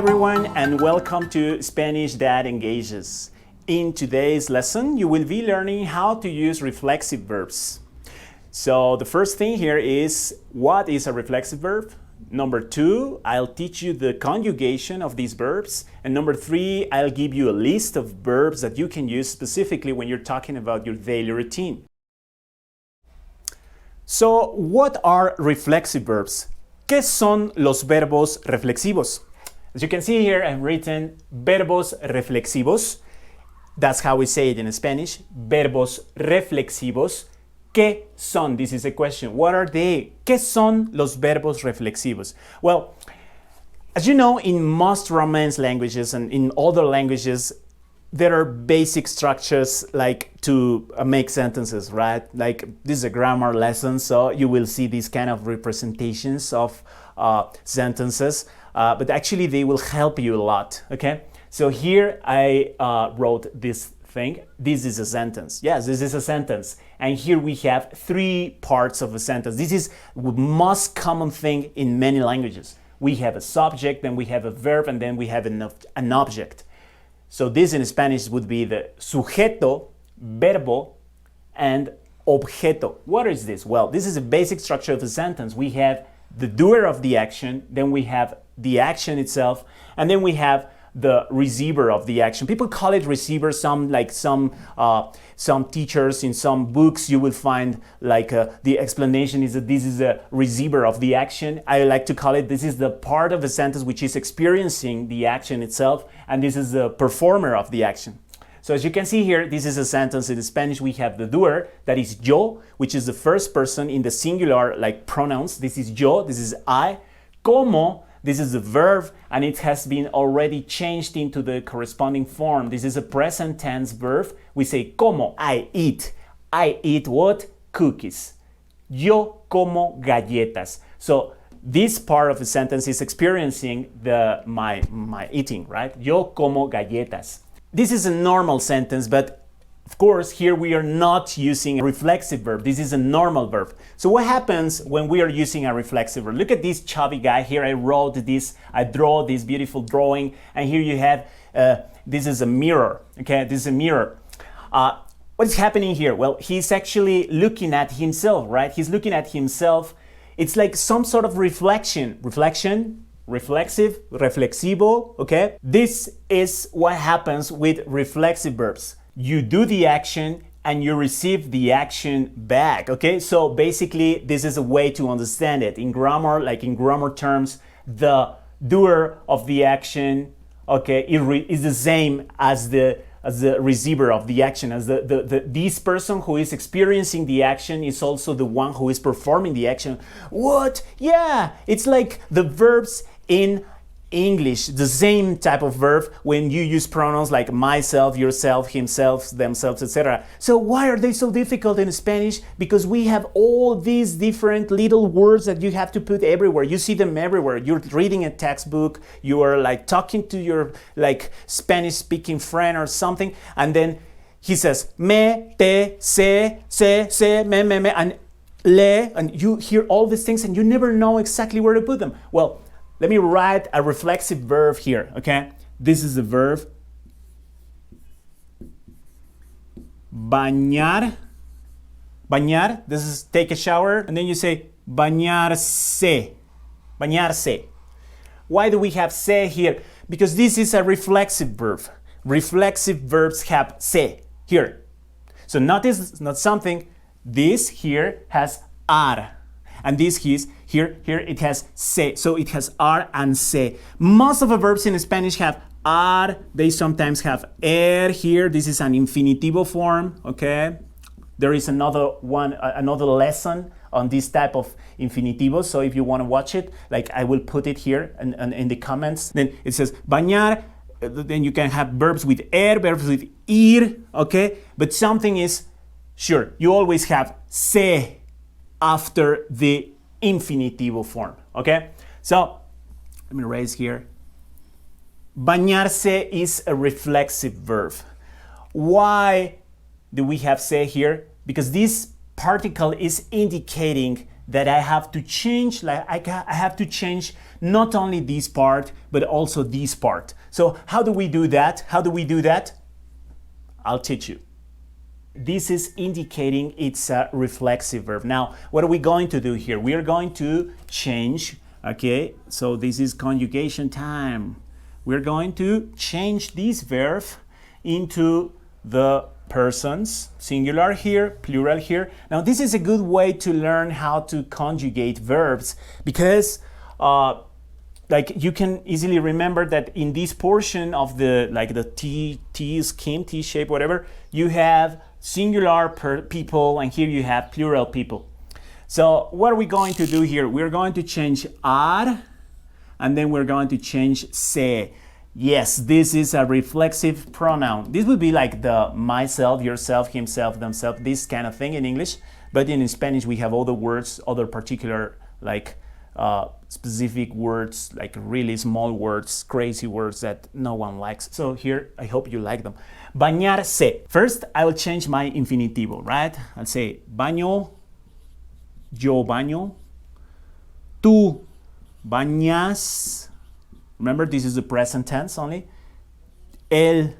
everyone, and welcome to Spanish That Engages. In today's lesson, you will be learning how to use reflexive verbs. So the first thing here is, what is a reflexive verb? Number 2, I'll teach you the conjugation of these verbs. And number 3, I'll give you a list of verbs that you can use specifically when you're talking about your daily routine. So, what are reflexive verbs? ¿Qué son los verbos reflexivos? As you can see here, I've written verbos reflexivos. That's how we say it in Spanish. Verbos reflexivos. ¿Qué son? This is a question. What are they? ¿Qué son los verbos reflexivos? Well, as you know, in most Romance languages and in other languages, there are basic structures like to make sentences, right? Like this is a grammar lesson, so you will see these kind of representations of sentences, but actually they will help you a lot, okay? So here I wrote this thing. This is a sentence. Yes, this is a sentence. And here we have 3 parts of a sentence. This is the most common thing in many languages. We have a subject, then we have a verb, and then we have an object. So this in Spanish would be the sujeto, verbo, and objeto. What is this? Well, this is a basic structure of a sentence. We have the doer of the action, then we have the action itself, and then we have the receiver of the action. People call it receiver. Some teachers in some books you will find like the explanation is that this is a receiver of the action. I like to call it this is the part of the sentence which is experiencing the action itself, and this is the performer of the action. So as you can see here, this is a sentence. In Spanish we have the doer, that is yo, which is the first person in the singular like pronouns. This is yo, this is I. Como, this is a verb, and it has been already changed into the corresponding form. This is a present tense verb. We say como, I eat. I eat what? Cookies. Yo como galletas. So this part of the sentence is experiencing my eating, right? Yo como galletas. This is a normal sentence, but of course, here we are not using a reflexive verb. This is a normal verb. So what happens when we are using a reflexive verb? Look at this chubby guy here. I draw this beautiful drawing, and here you have, this is a mirror, okay? This is a mirror. What is happening here? Well, he's actually looking at himself, right? He's looking at himself. It's like some sort of reflection. Reflection, reflexive, reflexivo, okay? This is what happens with reflexive verbs. You do the action and you receive the action back, okay? So basically, this is a way to understand it. In grammar, like in grammar terms, the doer of the action, okay, is the same as the receiver of the action. As this person who is experiencing the action is also the one who is performing the action. What? Yeah, it's like the verbs in English, the same type of verb when you use pronouns like myself, yourself, himself, themselves, etc. So why are they so difficult in Spanish? Because we have all these different little words that you have to put everywhere. You see them everywhere. You're reading a textbook, you are like talking to your like Spanish speaking friend or something, and then he says me, te, se, me, and le, and you hear all these things and you never know exactly where to put them. Well, let me write a reflexive verb here, okay? This is the verb bañar. Bañar, this is take a shower, and then you say bañarse. Bañarse. Why do we have se here? Because this is a reflexive verb. Reflexive verbs have se here. So notice, not something, this here has ar. And this is here it has se. So it has ar and se. Most of the verbs in Spanish have ar. They sometimes have er here. This is an infinitivo form, okay? There is another lesson on this type of infinitivo. So if you want to watch it, like I will put it here and in the comments. Then it says bañar. Then you can have verbs with er, verbs with ir, okay? But something is, sure, you always have se after the infinitivo form, okay? So, let me erase here. Bañarse is a reflexive verb. Why do we have se here? Because this particle is indicating that I have to change, like I have to change not only this part, but also this part. So how do we do that? How do we do that? I'll teach you. This is indicating it's a reflexive verb. Now, what are we going to do here? We are going to change, okay? So this is conjugation time. We're going to change this verb into the persons, singular here, plural here. Now, this is a good way to learn how to conjugate verbs because like you can easily remember that in this portion of the T scheme, T shape, whatever, you have singular people and here you have plural people. So what are we going to do here? We're going to change ar and then we're going to change se. Yes, this is a reflexive pronoun. This would be like the myself, yourself, himself, themselves, this kind of thing in English. But in Spanish, we have other words, other particular like specific words, like really small words, crazy words that no one likes. So here, I hope you like them. Bañarse. First, I will change my infinitivo, right? I'll say baño, yo baño, tú bañas. Remember, this is the present tense only. Él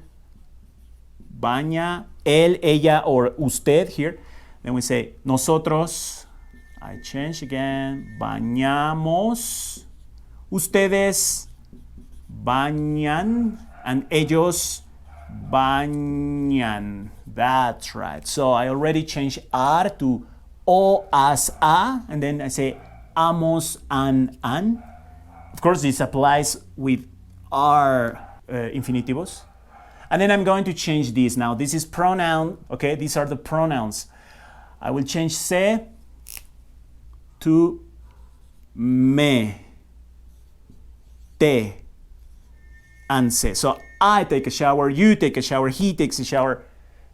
baña, él, ella, or usted here. Then we say nosotros. I change again. Bañamos. Ustedes bañan. And ellos bañan. That's right. So I already changed ar to o, as, a. And then I say amos, an. Of course, this applies with our infinitivos. And then I'm going to change this now. This is pronoun. Okay, these are the pronouns. I will change se to me, te, and se. So I take a shower, you take a shower, he takes a shower.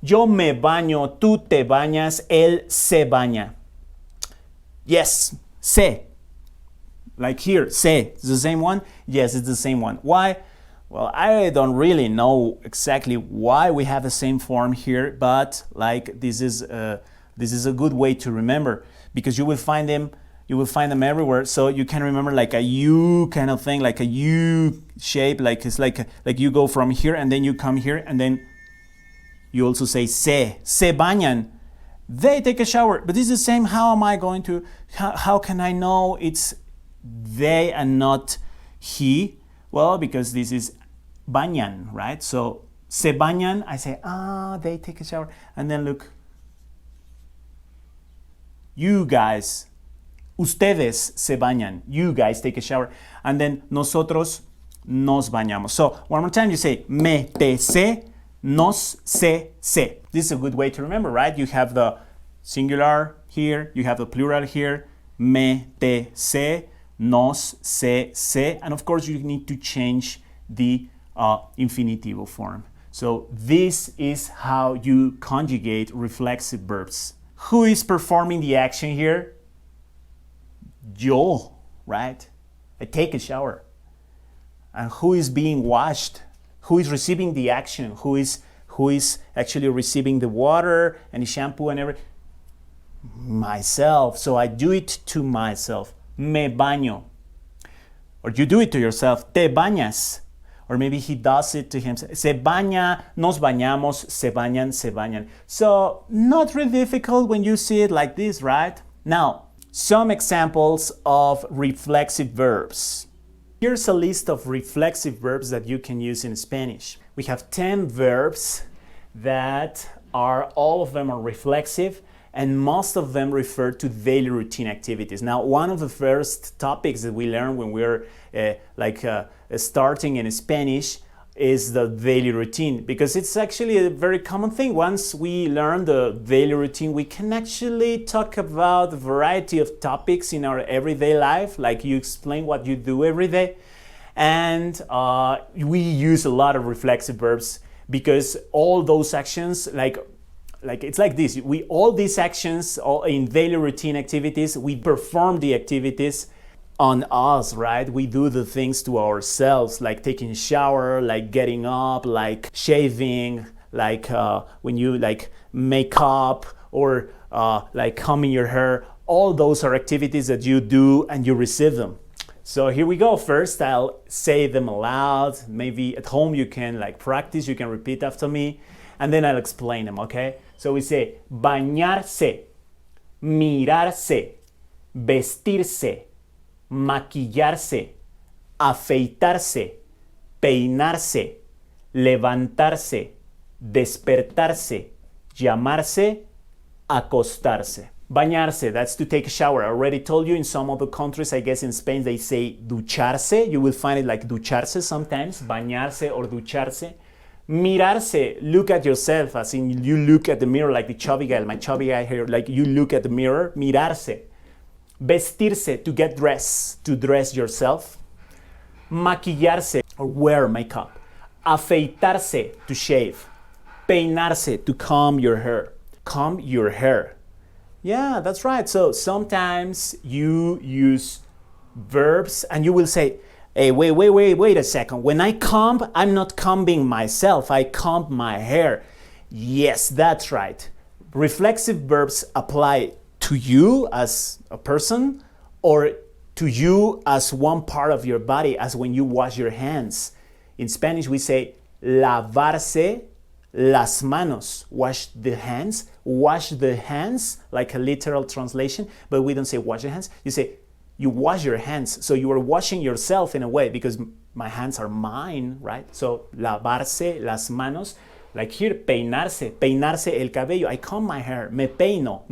Yo me baño, tú te bañas, él se baña. Yes, se. Like here, se. It's the same one? Yes, it's the same one. Why? Well, I don't really know exactly why we have the same form here, but like this is a good way to remember because you will find them everywhere. So you can remember like a U kind of thing, like a U shape, like it's like you go from here and then you come here and then you also say se bañan. They take a shower, but this is the same. How am I going to, how can I know it's they and not he? Well, because this is bañan, right? So se bañan, I say, they take a shower. And then look, you guys, ustedes se bañan. You guys take a shower. And then nosotros nos bañamos. So one more time, you say me, te, se, nos, se. This is a good way to remember, right? You have the singular here, you have the plural here, me, te, se, nos, se, and of course you need to change the infinitivo form. So this is how you conjugate reflexive verbs. Who is performing the action here? Yo, right? I take a shower. And who is being washed? Who is receiving the action? Who is actually receiving the water and the shampoo and everything? Myself. So I do it to myself. Me baño. Or you do it to yourself. Te bañas. Or maybe he does it to himself. Se baña, nos bañamos, se bañan. So not really difficult when you see it like this, right? Now, some examples of reflexive verbs. Here's a list of reflexive verbs that you can use in Spanish. We have 10 verbs that all of them are reflexive, and most of them refer to daily routine activities. Now, one of the first topics that we learn when we're starting in Spanish is the daily routine, because it's actually a very common thing. Once we learn the daily routine, we can actually talk about a variety of topics in our everyday life, like you explain what you do every day. And we use a lot of reflexive verbs because all those actions, like it's like this, all these actions in daily routine activities, we perform the activities on us, right? We do the things to ourselves, like taking a shower, like getting up, like shaving, like when you like make up, or like combing your hair. All those are activities that you do and you receive them. So here we go. First, I'll say them aloud. Maybe at home you can like practice, you can repeat after me, and then I'll explain them, okay? So we say bañarse, mirarse, vestirse, maquillarse, afeitarse, peinarse, levantarse, despertarse, llamarse, acostarse. Bañarse, that's to take a shower. I already told you in some other countries, I guess in Spain they say ducharse. You will find it like ducharse sometimes, bañarse or ducharse. Mirarse, look at yourself, as in you look at the mirror like the chubby guy, my chubby guy here, like you look at the mirror. Mirarse. Vestirse, to get dressed, to dress yourself. Maquillarse, or wear makeup. Afeitarse, to shave. Peinarse, to comb your hair. Comb your hair. Yeah, that's right. So sometimes you use verbs and you will say, hey, wait a second. When I comb, I'm not combing myself. I comb my hair. Yes, that's right. Reflexive verbs apply to you as a person or to you as one part of your body, as when you wash your hands. In Spanish, we say lavarse las manos, wash the hands, like a literal translation, but we don't say wash your hands. You say you wash your hands, so you are washing yourself in a way, because my hands are mine, right? So lavarse las manos, like here, peinarse el cabello, I comb my hair, me peino.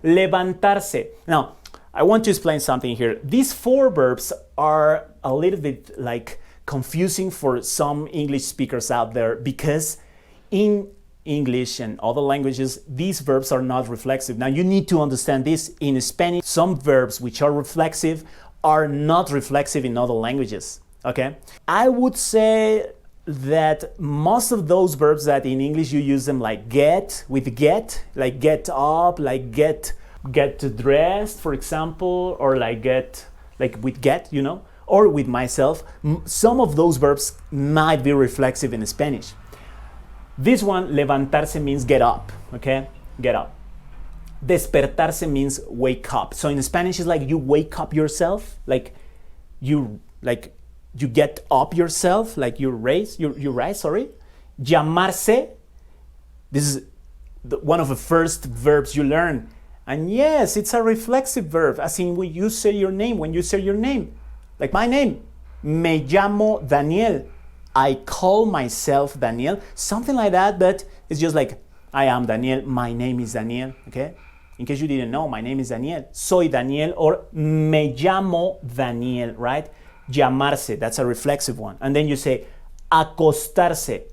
Levantarse. Now, I want to explain something here. These four verbs are a little bit like confusing for some English speakers out there, because in English and other languages, these verbs are not reflexive. Now you need to understand this. In Spanish, some verbs which are reflexive are not reflexive in other languages, okay? I would say that most of those verbs that in English you use them like get, with get, like get up, like get dressed, for example, or like get, like with get, you know, or with myself. Some of those verbs might be reflexive in Spanish. This one, levantarse, means get up, okay? Get up. Despertarse means wake up. So in Spanish, it's like you wake up yourself, like you get up yourself, like you rise, sorry. Llamarse, this is one of the first verbs you learn. And yes, it's a reflexive verb, as in when you say your name, like my name, me llamo Daniel. I call myself Daniel, something like that, but it's just like, I am Daniel, my name is Daniel, okay? In case you didn't know, my name is Daniel. Soy Daniel, or me llamo Daniel, right? Llamarse, that's a reflexive one. And then you say acostarse,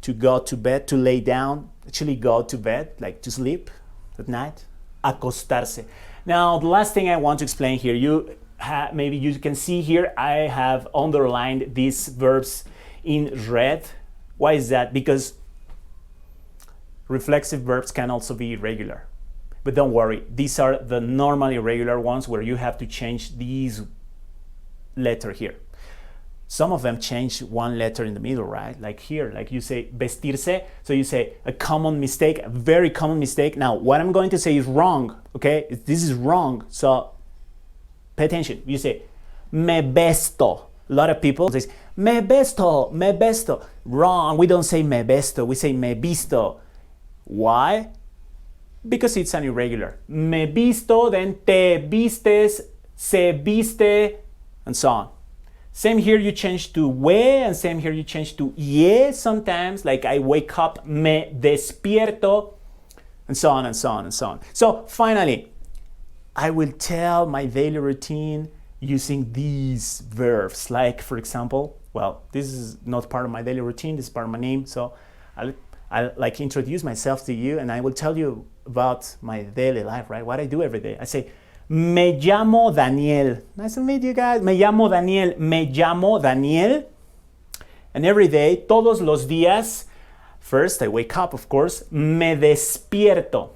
to go to bed, to lay down, actually go to bed, like to sleep at night. Acostarse. Now, the last thing I want to explain here, maybe you can see here, I have underlined these verbs in red. Why is that? Because reflexive verbs can also be irregular. But don't worry, these are the normal irregular ones where you have to change these letter here. Some of them change one letter in the middle, right? Like here, like you say vestirse, so you say a common mistake, a very common mistake. Now, what I'm going to say is wrong, okay? This is wrong, so pay attention. You say me vesto. A lot of people say me vesto. Wrong, we don't say me vesto, we say me visto. Why? Because it's an irregular. Me visto, then te vistes, se viste, and so on. Same here, you change to we, and same here you change to ye sometimes, like I wake up, me despierto, and so on and so on and so on. So finally, I will tell my daily routine using these verbs, like for example, well, this is not part of my daily routine, this is part of my name, so I'll like introduce myself to you and I will tell you about my daily life, right? What I do every day. I say, me llamo Daniel. Nice to meet you guys. Me llamo Daniel. And every day, todos los días, first I wake up, of course, me despierto.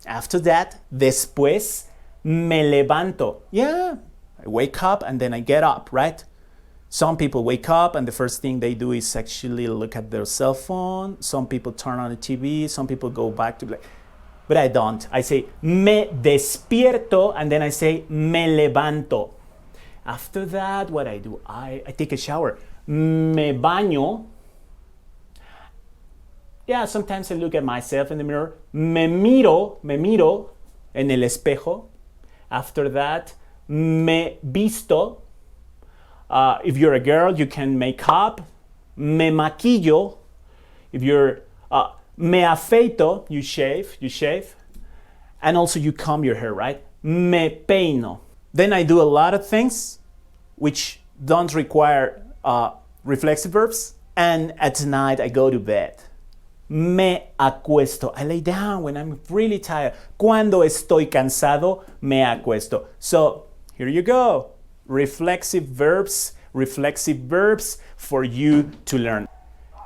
After that, después, me levanto. Yeah, I wake up and then I get up, right? Some people wake up and the first thing they do is actually look at their cell phone. Some people turn on the TV. Some people go back to like, but I don't. I say me despierto, and then I say me levanto. After that, what I do, I take a shower. Me baño. Yeah, sometimes I look at myself in the mirror. Me miro en el espejo. After that, me visto. If you're a girl, you can make up. Me maquillo. If you're me afeito, you shave. And also you comb your hair, right? Me peino. Then I do a lot of things which don't require reflexive verbs. And at night I go to bed. Me acuesto. I lay down when I'm really tired. Cuando estoy cansado, me acuesto. So here you go. Reflexive verbs for you to learn.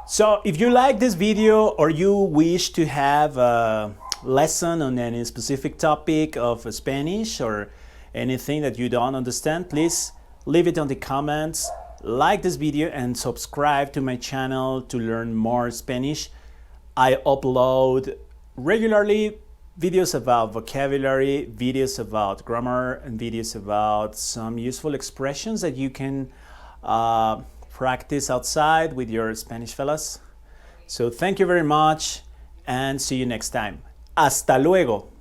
So if you like this video or you wish to have a lesson on any specific topic of Spanish or anything that you don't understand, please leave it on the comments, like this video and subscribe to my channel to learn more Spanish. I upload regularly videos about vocabulary, videos about grammar, and videos about some useful expressions that you can practice outside with your Spanish fellas. So thank you very much and see you next time. Hasta luego.